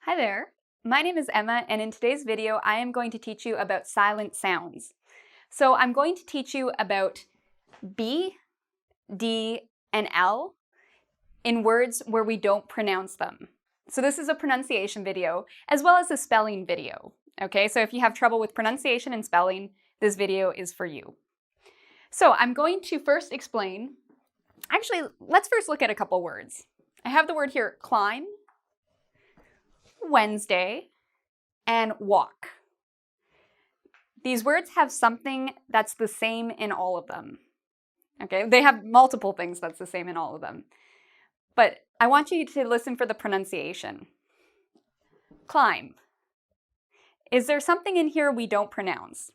Hi there, my name is Emma, and in today's video I am going to teach you about silent sounds. So I'm going to teach you about B, D, and L in words where we don't pronounce them. So this is a pronunciation video as well as a spelling video. Okay, so if you have trouble with pronunciation and spelling, this video is for you. So I'm going to first explain, actually let's first look at a couple words. I have the word here, climb, Wednesday, and walk. These words have something that's the same in all of them. Okay, they have multiple things that's the same in all of them. But I want you to listen for the pronunciation. Climb. Is there something in here we don't pronounce?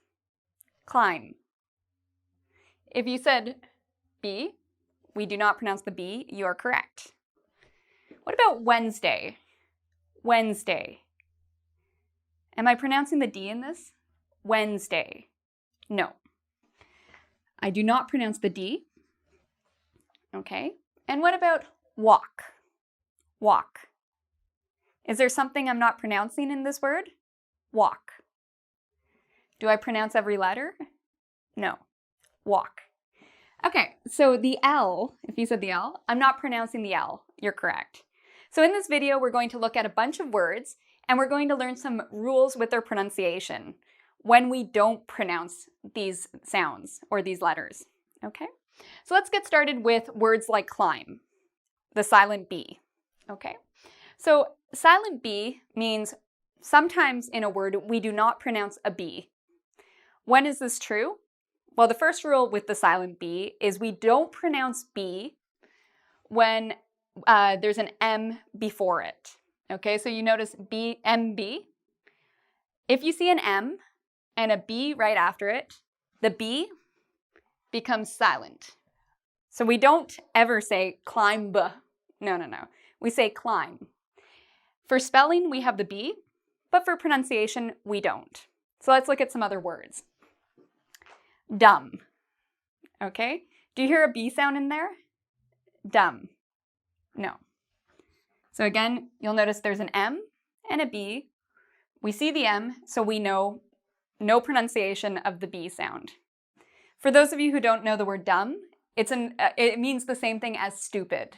Climb. If you said B, we do not pronounce the B, you are correct. What about Wednesday? Wednesday. Am I pronouncing the D in this? Wednesday. No. I do not pronounce the D. Okay. And what about walk? Walk. Is there something I'm not pronouncing in this word? Walk. Do I pronounce every letter? No. Walk. Okay, so the L, if you said the L, I'm not pronouncing the L. You're correct. So in this video, we're going to look at a bunch of words and we're going to learn some rules with their pronunciation when we don't pronounce these sounds or these letters, okay? So let's get started with words like climb, the silent B, okay? So silent B means sometimes in a word we do not pronounce a B. When is this true? Well, the first rule with the silent B is we don't pronounce B when there's an M before it. Okay, so you notice B, MB. If you see an M and a B right after it, the B becomes silent. So we don't ever say climb. No. We say climb. For spelling, we have the B, but for pronunciation, we don't. So let's look at some other words. Dumb. Okay, do you hear a B sound in there? Dumb. No. So again, you'll notice there's an M and a B. We see the M, so we know no pronunciation of the B sound. For those of you who don't know the word dumb, it means the same thing as stupid.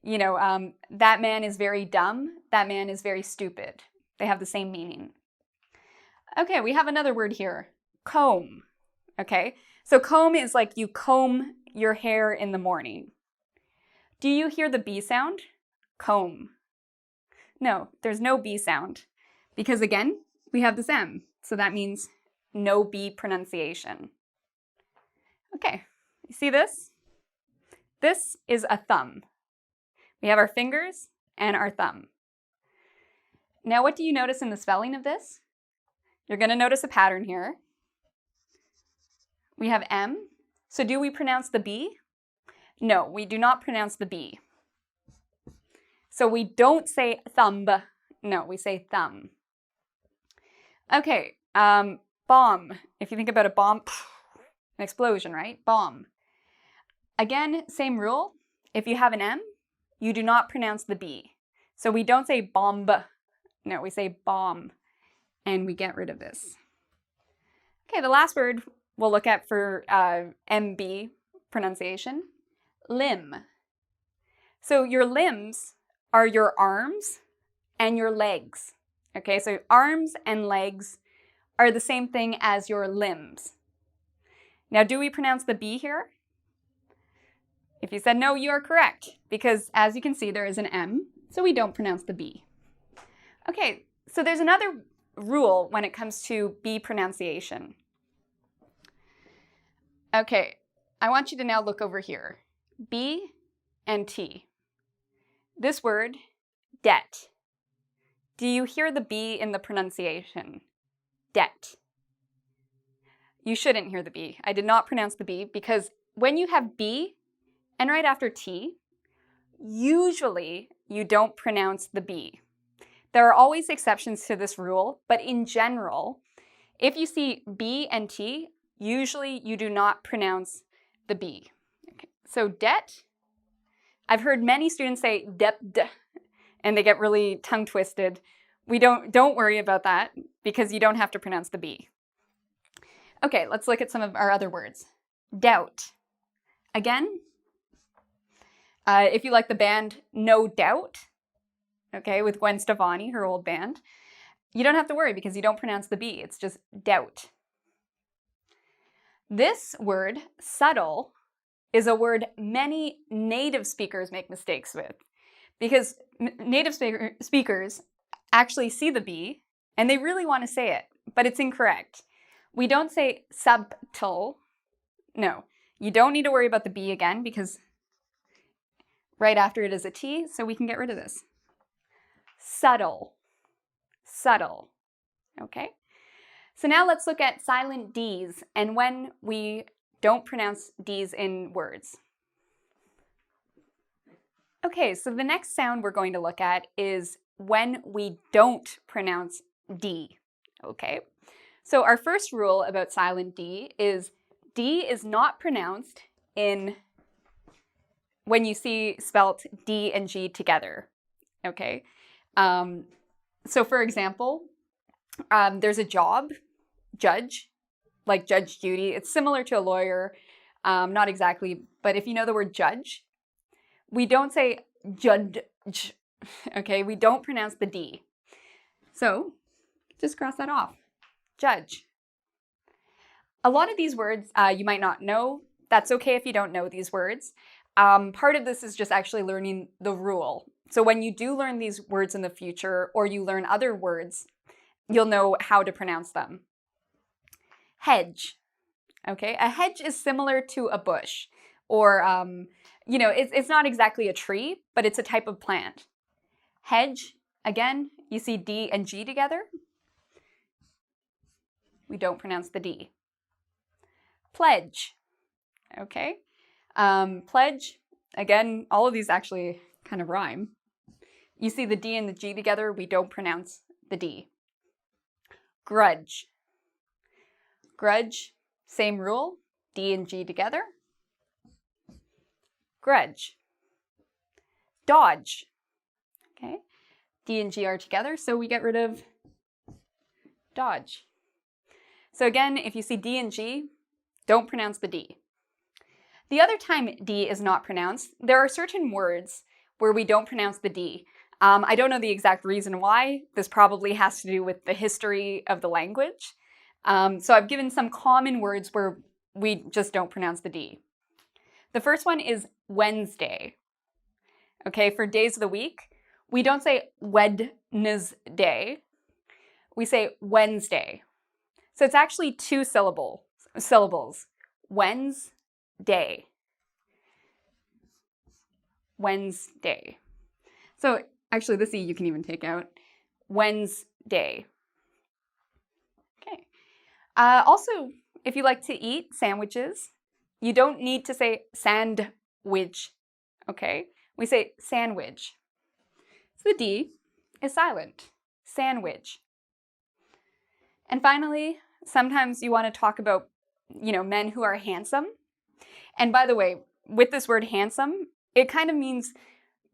You know, that man is very dumb, that man is very stupid. They have the same meaning. Okay, we have another word here, comb. Okay, so comb is like you comb your hair in the morning. Do you hear the B sound? Comb. No, there's no B sound because again, we have this M. So that means no B pronunciation. Okay, you see this? This is a thumb. We have our fingers and our thumb. Now, what do you notice in the spelling of this? You're going to notice a pattern here. We have M. So do we pronounce the B? No, we do not pronounce the B. So we don't say thumb. No, we say thumb. Okay, bomb. If you think about a bomb, an explosion, right? Bomb. Again, same rule. If you have an M, you do not pronounce the B. So we don't say bomb. No, we say bomb. And we get rid of this. Okay, the last word we'll look at for MB pronunciation, limb. So your limbs are your arms and your legs. Okay, so arms and legs are the same thing as your limbs. Now, do we pronounce the B here? If you said no, you are correct, because as you can see, there is an M, so we don't pronounce the B. Okay, so there's another rule when it comes to B pronunciation. Okay, I want you to now look over here. B and T. This word, debt. Do you hear the B in the pronunciation? Debt. You shouldn't hear the B. I did not pronounce the B because when you have B and right after T, usually you don't pronounce the B. There are always exceptions to this rule, but in general, if you see B and T, usually you do not pronounce the B. Okay. So debt, I've heard many students say debt, and they get really tongue twisted We don't worry about that because you don't have to pronounce the B. Okay, let's look at some of our other words. Doubt. Again, if you like the band No Doubt, okay, with Gwen Stefani, her old band, you don't have to worry because you don't pronounce the B. It's just doubt. This word, subtle, is a word many native speakers make mistakes with because native speakers actually see the B and they really want to say it, but it's incorrect. We don't say subtle. No, you don't need to worry about the B again because right after it is a T, so we can get rid of this. Subtle. Subtle. Okay? So now let's look at silent Ds and when we don't pronounce Ds in words. Okay, so the next sound we're going to look at is when we don't pronounce D. Okay? So our first rule about silent D is not pronounced in when you see spelt D and G together. Okay? So for example, there's a job, judge, like Judge Judy. It's similar to a lawyer, not exactly, but if you know the word judge, we don't say judge, okay? We don't pronounce the D. So just cross that off. Judge. A lot of these words you might not know. That's okay if you don't know these words. Part of this is just actually learning the rule. So when you do learn these words in the future or you learn other words, you'll know how to pronounce them. Hedge. Okay, a hedge is similar to a bush or, you know, it's not exactly a tree, but it's a type of plant. Hedge, again, you see D and G together. We don't pronounce the D. Pledge. Okay, pledge, again, all of these actually kind of rhyme. You see the D and the G together, we don't pronounce the D. Grudge. Grudge, same rule, D and G together. Grudge. Dodge. Okay, D and G are together, so we get rid of dodge. So again, if you see D and G, don't pronounce the D. The other time D is not pronounced, there are certain words where we don't pronounce the D. I don't know the exact reason why. This probably has to do with the history of the language. So I've given some common words where we just don't pronounce the D. The first one is Wednesday. Okay, for days of the week, we don't say Wednesday. We say Wednesday. So it's actually two syllables. Wednesday. Wednesday. So actually this E you can even take out. Wednesday. Okay. Also, if you like to eat sandwiches, you don't need to say sandwich, okay? We say sandwich. So the D is silent. Sandwich. And finally, sometimes you want to talk about, you know, men who are handsome. And by the way, with this word handsome, it kind of means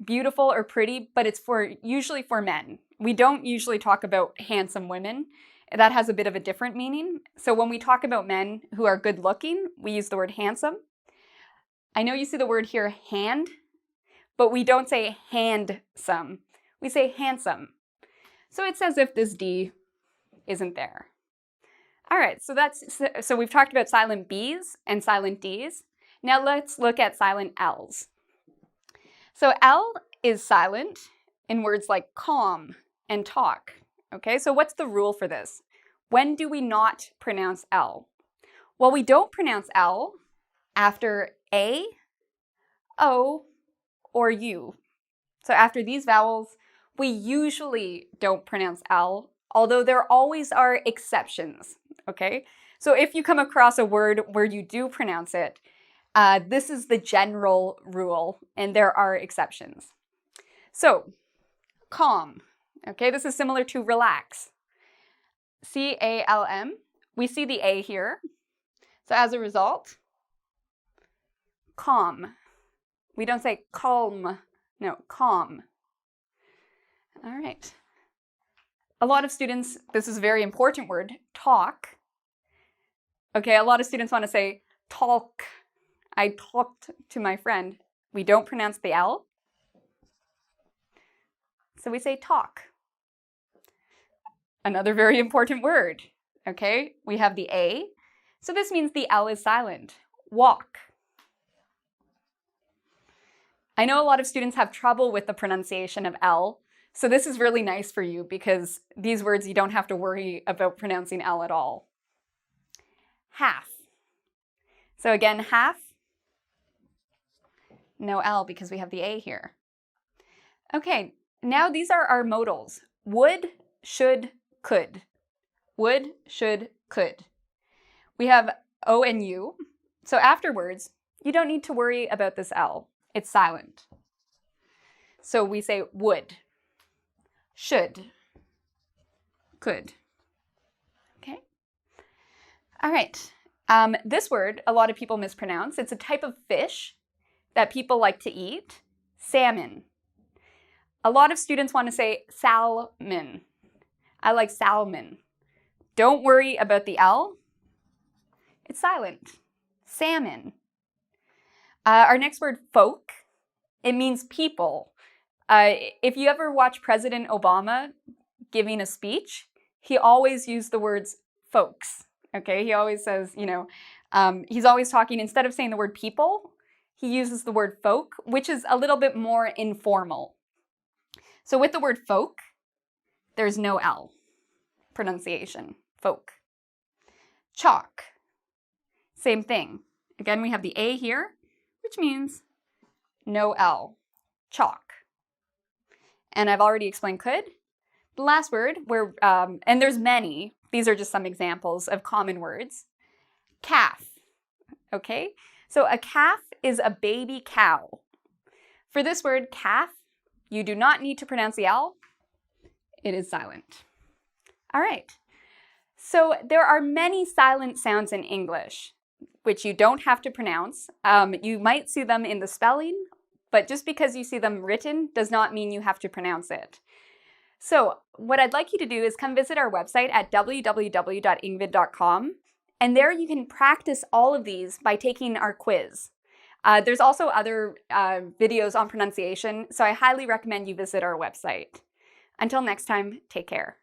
beautiful or pretty, but it's usually for men. We don't usually talk about handsome women. That has a bit of a different meaning. So when we talk about men who are good looking, we use the word handsome. I know you see the word here, hand, but we don't say handsome. We say handsome. So it's as if this D isn't there. All right, so we've talked about silent B's and silent D's. Now let's look at silent L's. So L is silent in words like calm and talk. Okay, so what's the rule for this? When do we not pronounce L? Well, we don't pronounce L after A, O, or U. So after these vowels, we usually don't pronounce L, although there always are exceptions, okay? So if you come across a word where you do pronounce it, this is the general rule, and there are exceptions. So, calm, okay? This is similar to relax. C-A-L-M. We see the A here. So as a result, calm. We don't say calm. No, calm. All right. a lot of students, this is a very important word, talk. Okay, a lot of students want to say talk. I talked to my friend. We don't pronounce the L. So we say talk. Another very important word. Okay, we have the A. So this means the L is silent. Walk. I know a lot of students have trouble with the pronunciation of L, so this is really nice for you because these words you don't have to worry about pronouncing L at all. Half. So again, half, no L because we have the A here. Okay, now these are our modals. Would, should, could. Would, should, could. We have O and U. So afterwards, you don't need to worry about this L. It's silent. So we say would, should, could. Okay? All right. This word, a lot of people mispronounce. It's a type of fish that people like to eat. Salmon. A lot of students want to say salmon. I like salmon. Don't worry about the L. It's silent. Salmon. Our next word, folk. It means people. If you ever watch President Obama giving a speech, he always used the words folks. Okay, he always says, he's always talking, instead of saying the word people, he uses the word folk, which is a little bit more informal. So with the word folk, there's no L pronunciation, folk. Chalk, same thing. Again, we have the A here, which means no L, chalk. And I've already explained could. The last word, and there's many, these are just some examples of common words. Calf, okay? So a calf is a baby cow. For this word, calf, you do not need to pronounce the L. It is silent. All right. So there are many silent sounds in English, which you don't have to pronounce. You might see them in the spelling, but just because you see them written does not mean you have to pronounce it. So what I'd like you to do is come visit our website at www.engvid.com, and there you can practice all of these by taking our quiz. There's also other videos on pronunciation, so I highly recommend you visit our website. Until next time, take care.